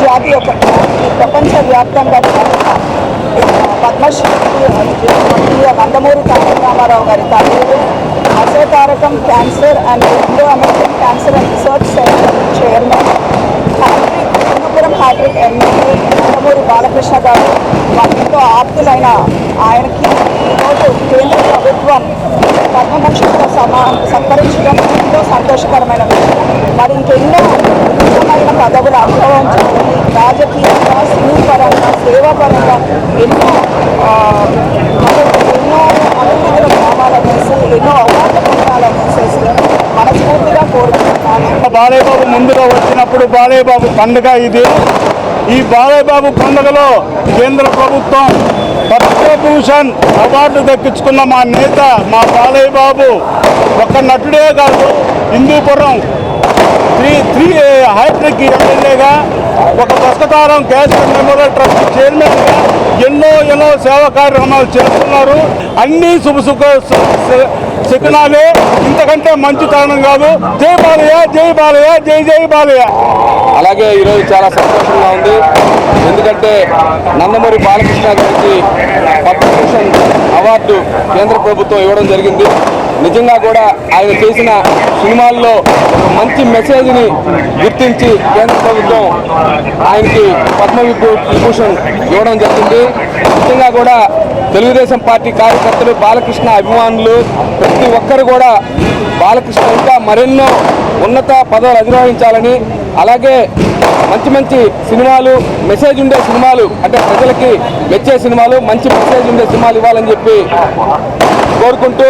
జాతీయ ప్రపంచవ్యాప్తంగా పద్మశ్రీ నందమూరి తారక రామారావు గారి తండ్రి Basavatarakam cancer and Indo American cancer and research centre chairman hat trick MLA Nandamuri Balakrishna గారు ఎంతో ఆప్తులైన ఆయనకి ఈరోజు కేంద్ర ప్రభుత్వం పద్మభూషణ్తో సత్కరించడం ఎంతో సంతోషకరమైన విషయం. మరి ఇంకెన్నో ఉన్నతమైన పదవుల అనుభవం చేయాలని రాజకీయంగా సినీపరంగా సేవాపరంగా ఎన్నో అభివృద్ధిలో కావాలనేసి ఎన్నో అవార్డు పొందాలనేసి మనస్ఫూర్తిగా కోరుకుంటున్నాను. బాలయ్య బాబు ముందుగా వచ్చినప్పుడు బాలయ్య బాబు పండుగ ఇది. ఈ బాలయ్య బాబు పండుగలో కేంద్ర ప్రభుత్వం పద్మభూషణ్ అవార్డు దక్కించుకున్న మా నేత మా బాలయ్య బాబు ఒక నటుడే కాదు, హిందూపురం త్రీ హ్యాట్రిక్ ఎమ్మెల్యేగా, ఒక దశకతారం క్యాన్సర్ మెమోరియల్ ట్రస్ట్ చైర్మన్గా ఎన్నో సేవా కార్యక్రమాలు చేస్తున్నారు. అన్నీ శకునాలే, ఇంతకంటే మంచి కారణం కాదు. జై బాలయ్య, జై బాలయ్య, జై జై బాలయ్య. అలాగే ఈరోజు చాలా సంతోషంగా ఉంది, ఎందుకంటే నందమూరి బాలకృష్ణ గారికి పద్మభూషణ్ అవార్డు కేంద్ర ప్రభుత్వం ఇవ్వడం జరిగింది. నిజంగా కూడా ఆయన చేసిన సినిమాల్లో మంచి మెసేజ్ని గుర్తించి కేంద్ర ప్రభుత్వం ఆయనకి పద్మవిభూషణ్ ఇవ్వడం జరిగింది. నిజంగా కూడా తెలుగుదేశం పార్టీ కార్యకర్తలు, బాలకృష్ణ అభిమానులు ప్రతి ఒక్కరు కూడా బాలకృష్ణ ఇంకా మరెన్నో ఉన్నత పదవులు అధిరోహించాలని, అలాగే మంచి సినిమాలు, మెసేజ్ ఉండే సినిమాలు, అంటే ప్రజలకి మెచ్చే సినిమాలు, మంచి మెసేజ్ ఉండే సినిమాలు ఇవ్వాలని చెప్పి కోరుకుంటూ